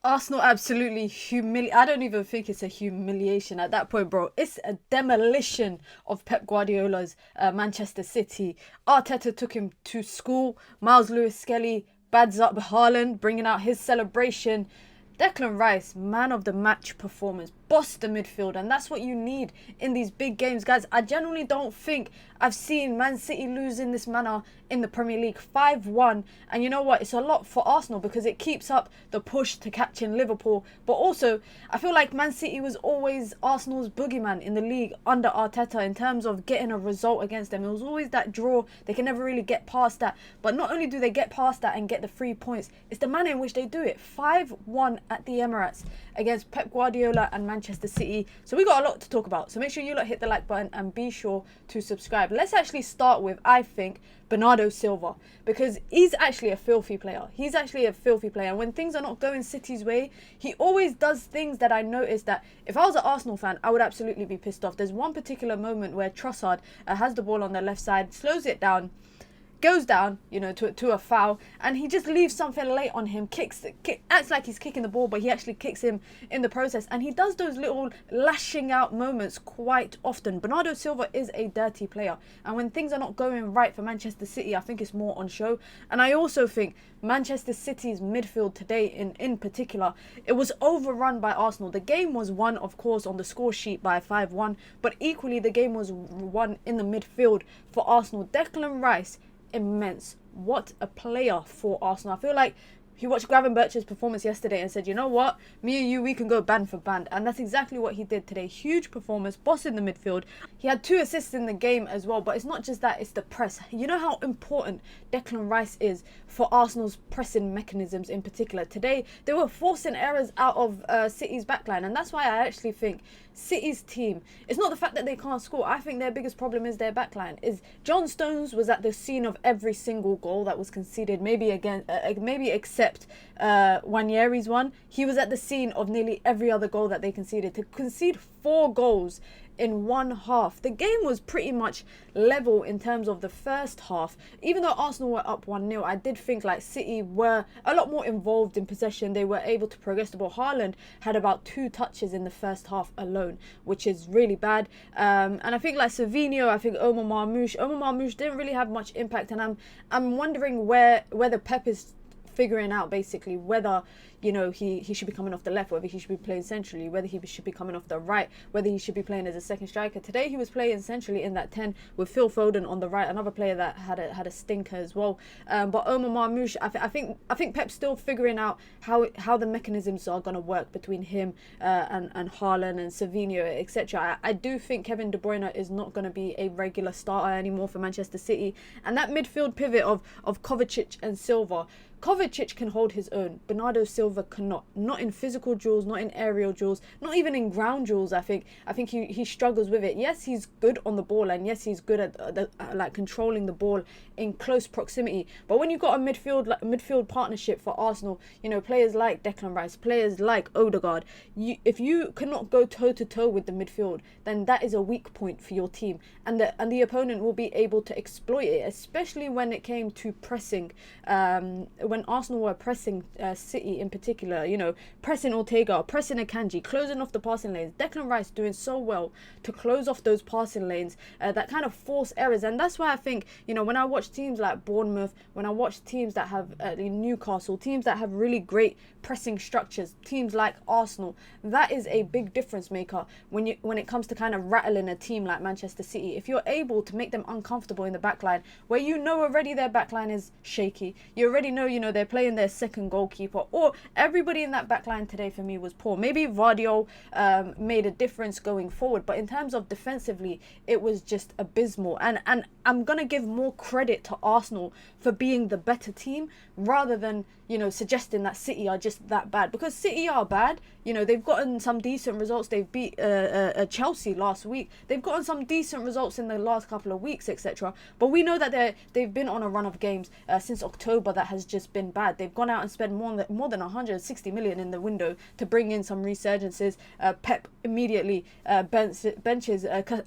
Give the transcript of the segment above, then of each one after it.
Arsenal absolutely I don't even think it's a humiliation at that point, bro. It's a demolition of Pep Guardiola's Manchester City. Arteta took him to school. Miles Lewis-Skelly bads up Haaland, bringing out his celebration. Declan Rice, man of the match performance, bossed the midfield, and that's what you need in these big games, guys. I genuinely don't think I've seen Man City lose in this manner in the Premier League. 5-1, and you know what? It's a lot for Arsenal because it keeps up the push to catching Liverpool, but also I feel like Man City was always Arsenal's boogeyman in the league under Arteta in terms of getting a result against them. It was always that draw. They can never really get past that, but not only do they get past that and get the 3 points, it's the manner in which they do it. 5-1 at the Emirates against Pep Guardiola and Manchester City. So we got a lot to talk about. So make sure you hit the like button and be sure to subscribe. Let's actually start with, I think, Bernardo Silva, because he's actually a filthy player. He's actually a filthy player. And when things are not going City's way, he always does things that I noticed that if I was an Arsenal fan, I would absolutely be pissed off. There's one particular moment where Trossard has the ball on the left side, slows it down, goes down, to a foul, and he just leaves something late on him, acts like he's kicking the ball, but he actually kicks him in the process. And he does those little lashing out moments quite often. Bernardo Silva is a dirty player, and when things are not going right for Manchester City, I think it's more on show. And I also think Manchester City's midfield today in particular, it was overrun by Arsenal. The game was won, of course, on the score sheet by 5-1, but equally the game was won in the midfield for Arsenal. Declan Rice, immense. What a player for Arsenal. I feel like he watched Gravenberch's performance yesterday and said, you know what, me and you, we can go band for band. And that's exactly what he did today. Huge performance, boss in the midfield. He had 2 assists in the game as well, but it's not just that, it's the press. You know how important Declan Rice is for Arsenal's pressing mechanisms in particular. Today, they were forcing errors out of City's backline, and that's why I actually think City's team, it's not the fact that they can't score. I think their biggest problem is their backline. Is John Stones was at the scene of every single goal that was conceded, maybe except Nwaneri's one. He was at the scene of nearly every other goal that they conceded. To concede 4 goals in one half. The game was pretty much level in terms of the first half. Even though Arsenal were up 1-0, I did think like City were a lot more involved in possession. They were able to progress the ball. Haaland had about 2 touches in the first half alone, which is really bad. And I think like Savinho, I think Omar Marmoush didn't really have much impact. And I'm wondering whether Pep is figuring out basically whether he should be coming off the left, whether he should be playing centrally, whether he should be coming off the right, whether he should be playing as a second striker. Today he was playing centrally in that 10 with Phil Foden on the right, another player that had a stinker as well. But Omar Marmoush, I think Pep's still figuring out how the mechanisms are going to work between him and Haaland and Savinho, etc. I do think Kevin De Bruyne is not going to be a regular starter anymore for Manchester City, and that midfield pivot of Kovacic and Silva. Kovacic can hold his own. Bernardo Silva cannot. Not in physical duels, not in aerial duels, not even in ground duels. I think he struggles with it. Yes, he's good on the ball, and yes, he's good at controlling the ball in close proximity. But when you've got a midfield partnership for Arsenal, players like Declan Rice, players like Odegaard, if you cannot go toe to toe with the midfield, then that is a weak point for your team, and the opponent will be able to exploit it, especially when it came to pressing. When Arsenal were pressing City in particular, pressing Ortega, pressing Akanji, closing off the passing lanes. Declan Rice doing so well to close off those passing lanes that kind of force errors. And that's why I think, when I watch teams like Bournemouth, when I watch teams that have Newcastle, teams that have really great pressing structures, teams like Arsenal, that is a big difference maker when it comes to kind of rattling a team like Manchester City. If you're able to make them uncomfortable in the backline, where already their backline is shaky, you already know they're playing their second goalkeeper, or everybody in that backline today for me was poor. Maybe Vardio made a difference going forward, but in terms of defensively, it was just abysmal. And I'm gonna give more credit to Arsenal for being the better team rather than suggesting that City are just that bad, because City are bad. They've gotten some decent results. They've beat Chelsea last week. They've gotten some decent results in the last couple of weeks, etc. But we know that they've been on a run of games since October that has just just been bad. They've gone out and spent more than 160 million in the window to bring in some resurgences. Pep immediately benches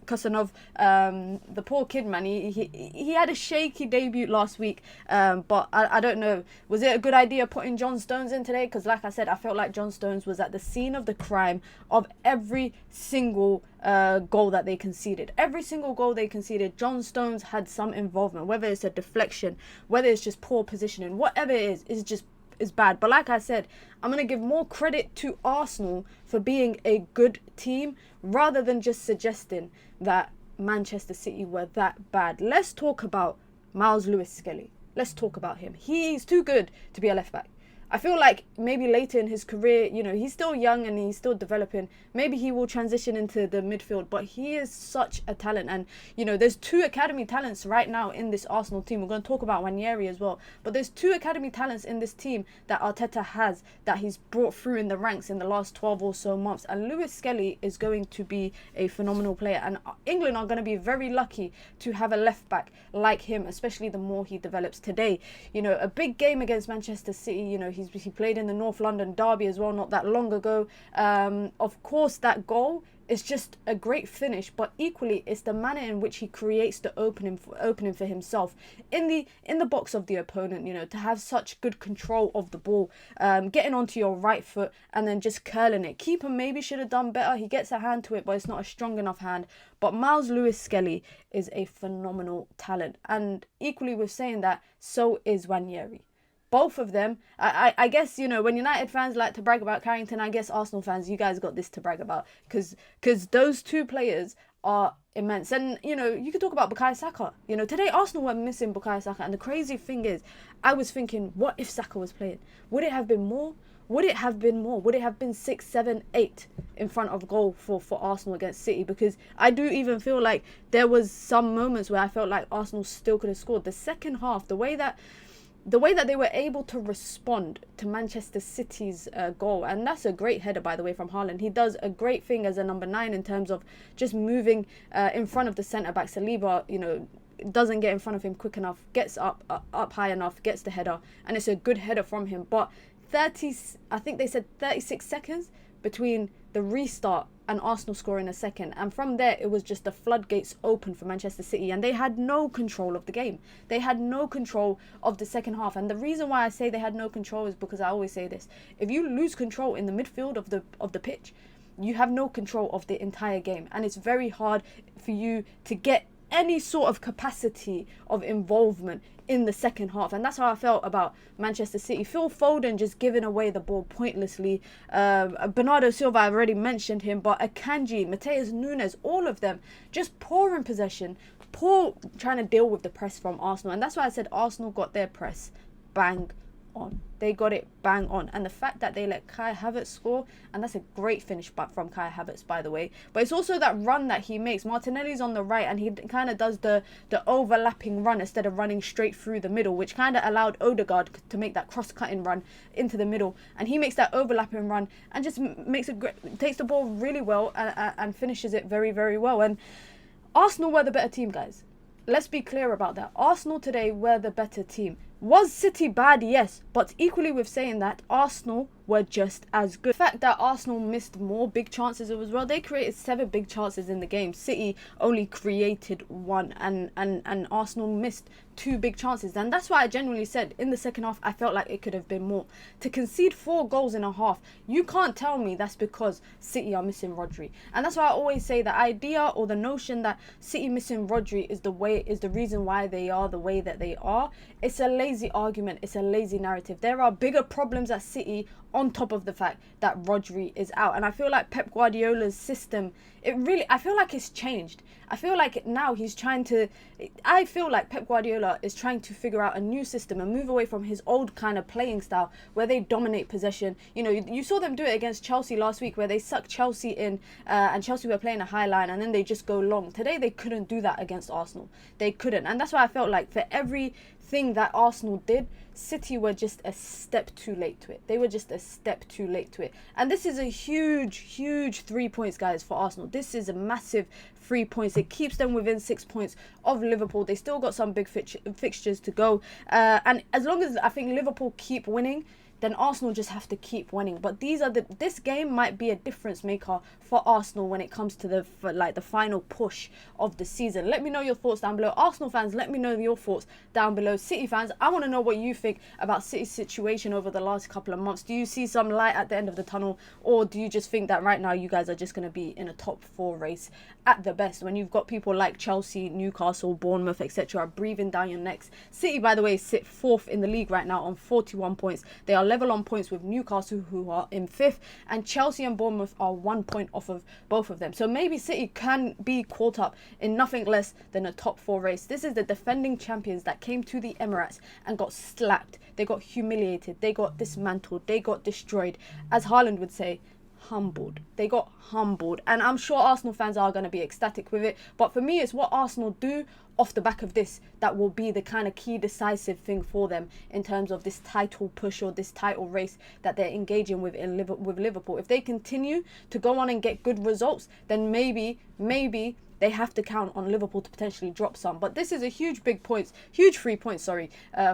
Kusanov. The poor kid, man. He had a shaky debut last week, but I don't know. Was it a good idea putting John Stones in today? Because like I said, I felt like John Stones was at the scene of the crime of every single goal that they conceded. Every single goal they conceded, John Stones had some involvement, whether it's a deflection, whether it's just poor positioning, whatever it is bad. But like I said, I'm going to give more credit to Arsenal for being a good team rather than just suggesting that Manchester City were that bad. Let's talk about Miles Lewis-Skelly. Let's talk about him. He's too good to be a left back. I feel like maybe later in his career, you know, he's still young and he's still developing. Maybe he will transition into the midfield, but he is such a talent. And, you know, there's 2 academy talents right now in this Arsenal team. We're going to talk about Ranieri as well. But there's 2 academy talents in this team that Arteta has, that he's brought through in the ranks in the last 12 or so months. And Lewis-Skelly is going to be a phenomenal player. And England are going to be very lucky to have a left back like him, especially the more he develops today. You know, a big game against Manchester City, you know, he played in the North London derby as well not that long ago. Of course, that goal is just a great finish, but equally it's the manner in which he creates the opening for himself in the box of the opponent. You know, to have such good control of the ball, getting onto your right foot and then just curling it. Keeper maybe should have done better. He gets a hand to it, but it's not a strong enough hand. But Miles Lewis-Skelly is a phenomenal talent, and equally with saying that, so is Ranieri. Both of them, I guess, you know, when United fans like to brag about Carrington, I guess Arsenal fans, you guys got this to brag about, because those 2 players are immense. And, you know, you could talk about Bukayo Saka. You know, today Arsenal were missing Bukayo Saka, and the crazy thing is, I was thinking, what if Saka was playing? Would it have been more? Would it have been more? Would it have been 6, 7, 8 in front of goal for Arsenal against City? Because I do even feel like there was some moments where I felt like Arsenal still could have scored. The second half, the way that they were able to respond to Manchester City's goal, and that's a great header, by the way, from Haaland. He does a great thing as a number 9 in terms of just moving in front of the centre-back. Saliba, you know, doesn't get in front of him quick enough, gets up high enough, gets the header, and it's a good header from him. But I think they said 36 seconds between the restart and Arsenal scoring a second, and from there it was just the floodgates open for Manchester City, and they had no control of the game. They had no control of the second half, and the reason why I say they had no control is because I always say this: if you lose control in the midfield of the pitch, you have no control of the entire game, and it's very hard for you to get any sort of capacity of involvement in the second half. And that's how I felt about Manchester City. Phil Foden just giving away the ball pointlessly. Bernardo Silva, I've already mentioned him, but Akanji, Mateus Nunes, all of them just poor in possession, poor trying to deal with the press from Arsenal. And that's why I said Arsenal got their press bang on. They got it bang on. And the fact that they let Kai Havertz score, and that's a great finish from Kai Havertz, by the way. But it's also that run that he makes. Martinelli's on the right, and he kind of does the overlapping run instead of running straight through the middle, which kind of allowed Odegaard to make that cross-cutting run into the middle. And he makes that overlapping run and just takes the ball really well and finishes it very, very well. And Arsenal were the better team, guys. Let's be clear about that. Arsenal today were the better team. Was City bad? Yes. But equally with saying that, Arsenal were just as good. The fact that Arsenal missed more big chances as well. They created 7 big chances in the game. City only created 1, and Arsenal missed 2 big chances. And that's why I genuinely said in the second half, I felt like it could have been more. To concede 4 goals in a half, you can't tell me that's because City are missing Rodri. And that's why I always say the idea or the notion that City missing Rodri is the reason why they are the way that they are. It's a lazy argument. It's a lazy narrative. There are bigger problems at City on top of the fact that Rodri is out. And I feel like Pep Guardiola's system, I feel like it's changed. I feel like now I feel like Pep Guardiola is trying to figure out a new system and move away from his old kind of playing style where they dominate possession. You know, you saw them do it against Chelsea last week where they sucked Chelsea in and Chelsea were playing a high line and then they just go long. Today they couldn't do that against Arsenal. They couldn't. And that's why I felt like for every thing that Arsenal did, City were just a step too late to it. They were just a step too late to it. And this is a huge 3 points, guys, for Arsenal. This is a massive 3 points. It keeps them within 6 points of Liverpool. They still got some big fixtures to go. And as long as I think Liverpool keep winning, then Arsenal just have to keep winning. But this game might be a difference maker for Arsenal when it comes to the final push of the season. Let me know your thoughts down below. Arsenal fans, let me know your thoughts down below. City fans, I want to know what you think about City's situation over the last couple of months. Do you see some light at the end of the tunnel, or do you just think that right now you guys are just going to be in a top 4 race at the best, when you've got people like Chelsea, Newcastle, Bournemouth, etc. breathing down your necks? City, by the way, sit 4th in the league right now on 41 points. They are level on points with Newcastle, who are in 5th, and Chelsea and Bournemouth are 1 point off of both of them. So maybe City can be caught up in nothing less than a top 4 race. This is the defending champions that came to the Emirates and got slapped. They got humiliated. They got dismantled. They got destroyed. As Haaland would say, humbled. They got humbled, and I'm sure Arsenal fans are going to be ecstatic with it. But for me, it's what Arsenal do off the back of this that will be the kind of key decisive thing for them in terms of this title push or this title race that they're engaging with with Liverpool. If they continue to go on and get good results, then maybe they have to count on Liverpool to potentially drop some. But this is a huge 3 points,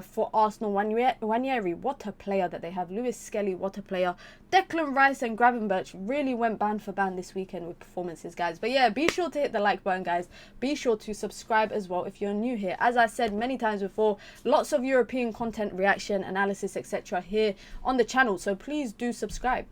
for Arsenal. Ranieri, what a player that they have. Lewis Skelly, what a player. Declan Rice and Gravenberch really went band for band this weekend with performances, guys. But yeah, be sure to hit the like button, guys. Be sure to subscribe as well if you're new here. As I said many times before, lots of European content, reaction, analysis, etc. here on the channel. So please do subscribe.